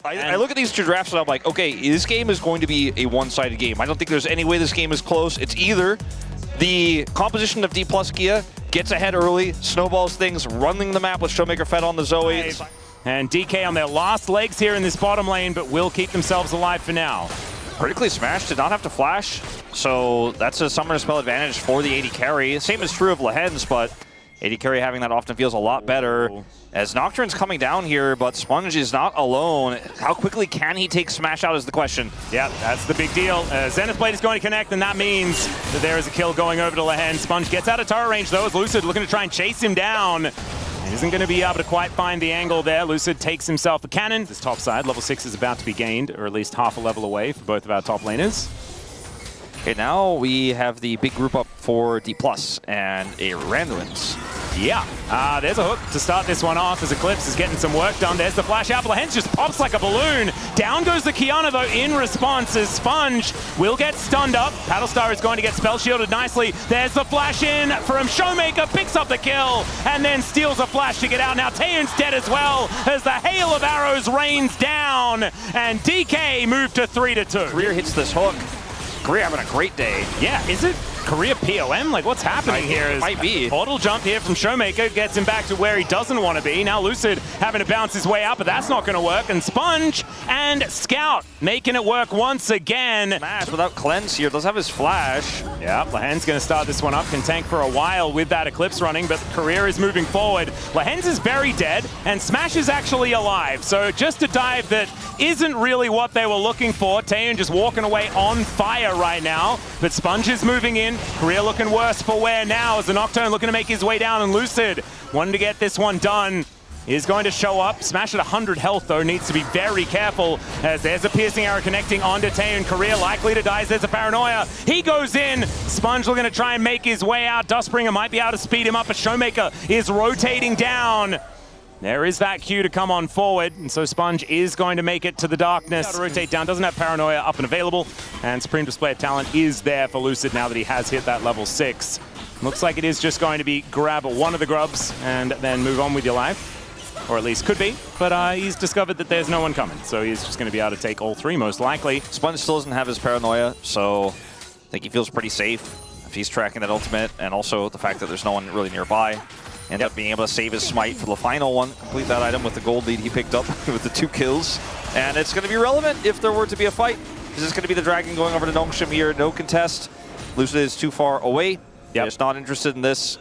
I look at these two drafts and I'm like, okay, this game is going to be a one-sided game. I don't think there's any way this game is close. It's either the composition of Dplus Gia gets ahead early, snowballs things, running the map with Showmaker fed on the Zoe. And DK on their last legs here in this bottom lane, but will keep themselves alive for now. Critically smashed, did not have to flash, so that's a summoner spell advantage for the AD carry. Same is true of Lehens, but AD carry having that often feels a lot better. As Nocturne's coming down here, but Sponge is not alone. How quickly can he take Smash out is the question. Yeah, that's the big deal. Zenith Blade is going to connect, and that means that there is a kill going over to Lehen. Sponge gets out of turret range, though, as Lucid looking to try and chase him down. He isn't going to be able to quite find the angle there. Lucid takes himself a cannon. This top side, level 6 is about to be gained, or at least half a level away for both of our top laners. Okay, now we have the big group up for Dplus and a Randuin's. Yeah, there's a hook to start this one off as Eclipse is getting some work done. There's the flash out. Lehens just pops like a balloon. Down goes the Kiana, though, in response as Sponge will get stunned up. Paddlestar is going to get spell shielded nicely. There's the flash in from Showmaker, picks up the kill, and then steals a flash to get out. Now Taeyeon's dead as well as the hail of arrows rains down, and DK moved to 3-2. Career hits this hook. Career having a great day. Yeah, is it Career POM? Like, what's happening here? It might be. Portal jump here from Showmaker gets him back to where he doesn't want to be. Now Lucid having to bounce his way out, but that's not going to work. And Sponge and Scout making it work once again. Smash without Cleanse here. Does have his flash. Yeah, Lehen's going to start this one up. Can tank for a while with that Eclipse running, but Career is moving forward. Lehens is very dead, and Smash is actually alive. So just a dive that isn't really what they were looking for. Taeyeon just walking away on fire right now, but Sponge is moving in. Career looking worse for wear now as the Nocturne looking to make his way down, and Lucid wanting to get this one done is going to show up. Smash at 100 health, though, needs to be very careful as there's a piercing arrow connecting onto Taeyeon. Career likely to die as there's a paranoia. He goes in. Sponge looking to try and make his way out. Dustbringer might be able to speed him up, but Showmaker is rotating down. There is that cue to come on forward, and so Sponge is going to make it to the darkness. To rotate down, doesn't have Paranoia up and available, and Supreme Display of Talent is there for Lucid now that he has hit that level 6. Looks like it is just going to be grab one of the grubs and then move on with your life, or at least could be, but he's discovered that there's no one coming, so he's just going to be able to take all 3 most likely. Sponge still doesn't have his Paranoia, so I think he feels pretty safe if he's tracking that ultimate, and also the fact that there's no one really nearby. End up being able to save his smite for the final one, complete that item with the gold lead he picked up with the 2 kills. And it's going to be relevant if there were to be a fight. This is going to be the Dragon going over to Nongshim here, no contest. Lucid is too far away. Yep. Just not interested in this.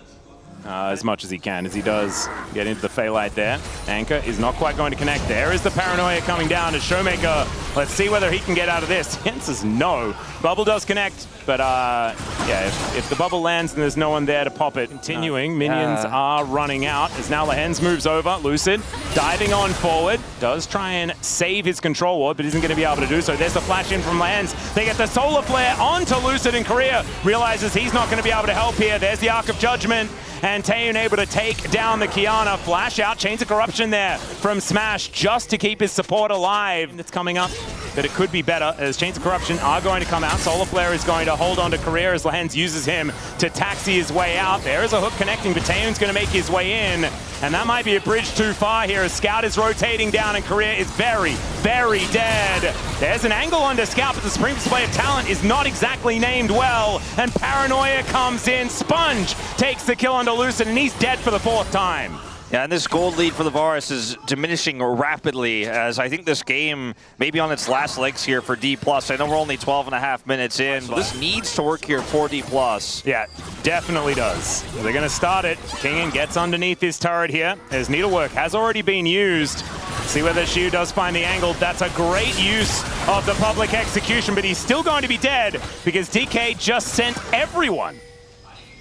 As much as he can, as he does get into the Phalite there. Anchor is not quite going to connect. There is the Paranoia coming down as Showmaker. Let's see whether he can get out of this. The answer is no. Bubble does connect, but yeah, if the bubble lands and there's no one there to pop it. Continuing, minions are running out as now Lehens moves over. Lucid diving on forward. Does try and save his control ward, but isn't going to be able to do so. There's the flash in from Lehens. They get the Solar Flare onto Lucid, and Career realizes he's not going to be able to help here. There's the Arc of Judgment. And Taeyeon able to take down the Kiana. Flash out, Chains of Corruption there from Smash just to keep his support alive. It's coming up, but it could be better as Chains of Corruption are going to come out. Solar Flare is going to hold on to Career as Lehens uses him to taxi his way out. There is a hook connecting, but Taeyeon's going to make his way in. And that might be a bridge too far here as Scout is rotating down and Career is very, very dead. There's an angle onto Scout, but the Supreme Display of Talent is not exactly named well. And Paranoia comes in. Sponge takes the kill onto Lucid, and he's dead for the 4th time. Yeah, and this gold lead for the Varus is diminishing rapidly as I think this game may be on its last legs here for Dplus. I know we're only 12.5 minutes in, but this needs to work here for Dplus. Yeah, definitely does. They're going to start it. Kingen gets underneath his turret here as Needlework has already been used. See whether Shiu does find the angle. That's a great use of the public execution, but he's still going to be dead because DK just sent everyone.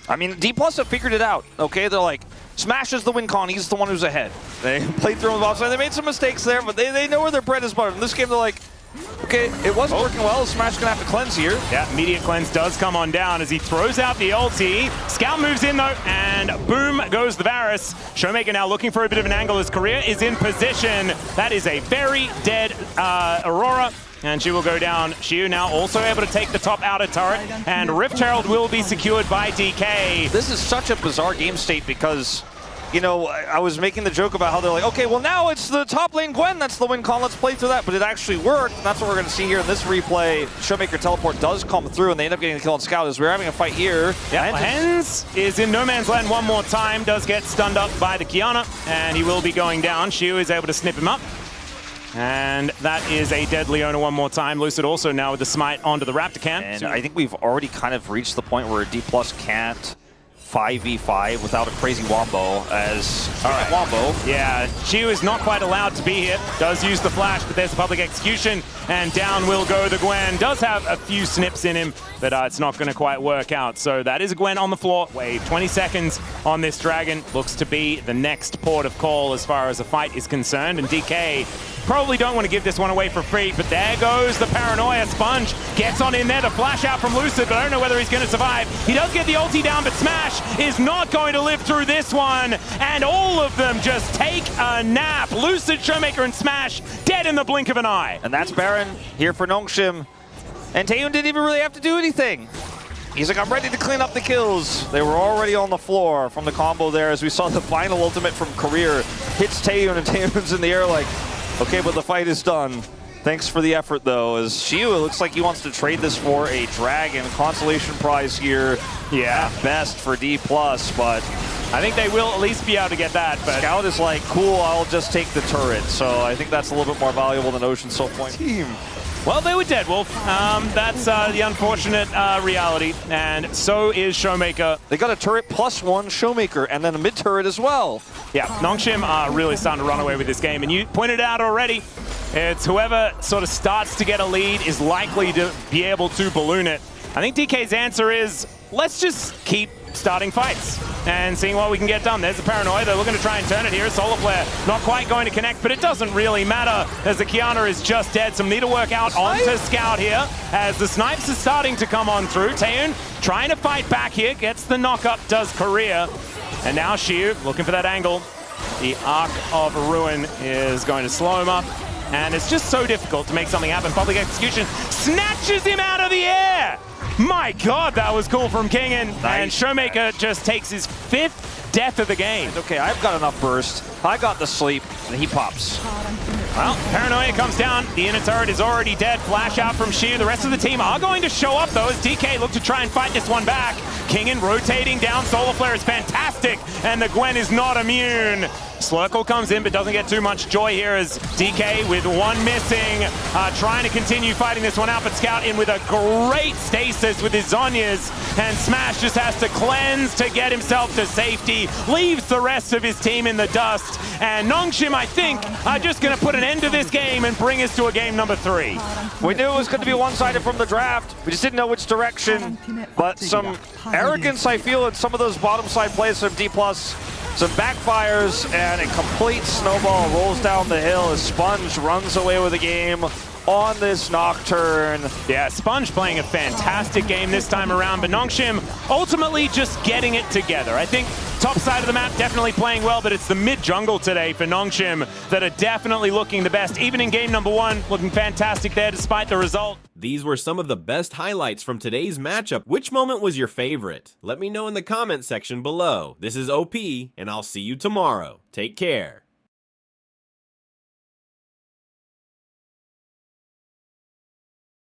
I mean, Dplus have figured it out, okay? They're like, Smash is the win con, he's the one who's ahead. They played through him the offside. They made some mistakes there, but they know where their bread is buttered. In this game, they're like, okay, it wasn't working well. Smash gonna have to cleanse here. Yeah, immediate cleanse does come on down as he throws out the ulti. Scout moves in though, and boom goes the Varus. Showmaker now looking for a bit of an angle as Career is in position. That is a very dead Aurora. And she will go down. Shiu now also able to take the top outer turret, and Rift Herald will be secured by DK. This is such a bizarre game state because you know, I was making the joke about how they're like, okay, well now it's the top lane Gwen that's the win con, let's play through that, but it actually worked, and that's what we're going to see here in this replay. Showmaker teleport does come through, and they end up getting the kill on Scout as we're having a fight here. Yeah, Hens is in no man's land one more time, does get stunned up by the Kiana, and he will be going down. Shiu is able to snip him up. And that is a dead Leona one more time. Lucid also now with the smite onto the Raptor can. And I think we've already kind of reached the point where Dplus can't 5v5 without a crazy wombo as wombo. Yeah, Shiu is not quite allowed to be here. Does use the flash, but there's a public execution, and down will go the Gwen. Does have a few snips in him, but it's not going to quite work out. So that is a Gwen on the floor. Wait, 20 seconds on this Dragon. Looks to be the next port of call as far as the fight is concerned, and DK probably don't want to give this one away for free, but there goes the Paranoia. Sponge gets on in there to flash out from Lucid, but I don't know whether he's going to survive. He does get the ulti down, but Smash is not going to live through this one, and all of them just take a nap. Lucid, Showmaker, and Smash dead in the blink of an eye. And that's Baron here for Nongshim. And Taeyun didn't even really have to do anything. He's like, I'm ready to clean up the kills. They were already on the floor from the combo there as we saw the final ultimate from Career hits Taeyun, and Taeyun's in the air like, okay, but the fight is done. Thanks for the effort, though, as Shiu, it looks like he wants to trade this for a Dragon consolation prize here. Yeah, at best for Dplus, but I think they will at least be able to get that. But Scout is like, cool, I'll just take the turret. So I think that's a little bit more valuable than Ocean Soul Point. Team. Well, they were dead, Wolf. That's the unfortunate reality, and so is Showmaker. They got a turret plus one Showmaker, and then a mid turret as well. Yeah, Nongshim are really starting to run away with this game, and you pointed out already, it's whoever sort of starts to get a lead is likely to be able to balloon it. I think DK's answer is, let's just keep starting fights and seeing what we can get done. There's the Paranoia. They're looking to try and turn it here. Solar Flare not quite going to connect, but it doesn't really matter as the Kiana is just dead. Some need to work out onto Scout here as the snipes are starting to come on through. Taeyun trying to fight back here, gets the knock-up, does Career. And now Shiu looking for that angle. The Arc of Ruin is going to slow him up, and it's just so difficult to make something happen. Public execution snatches him out of the air! My God, that was cool from Kingen. And Showmaker just takes his 5th death of the game. Okay, I've got enough burst. I got the sleep, and he pops. Well, Paranoia comes down. The inner turret is already dead. Flash out from Shiu. The rest of the team are going to show up, though, as DK look to try and fight this one back. Kingen rotating down. Solar Flare is fantastic, and the Gwen is not immune. Slurkle comes in, but doesn't get too much joy here as DK with one missing, trying to continue fighting this one out, but Scout in with a great stasis with his Zhonya's, and Smash just has to cleanse to get himself to safety, leaves the rest of his team in the dust, and Nongshim, I think, are just going to put an end to this game and bring us to a game number 3. We knew it was going to be one-sided from the draft. We just didn't know which direction, but some arrogance, I feel, in some of those bottom-side plays from Dplus. Some backfires, and a complete snowball rolls down the hill as Sponge runs away with the game on this Nocturne. Yeah, Sponge playing a fantastic game this time around, but Nongshim ultimately just getting it together. I think top side of the map definitely playing well, but it's the mid-jungle today for Nongshim that are definitely looking the best. Even in game number 1, looking fantastic there despite the result. These were some of the best highlights from today's matchup. Which moment was your favorite? Let me know in the comment section below. This is OP, and I'll see you tomorrow. Take care.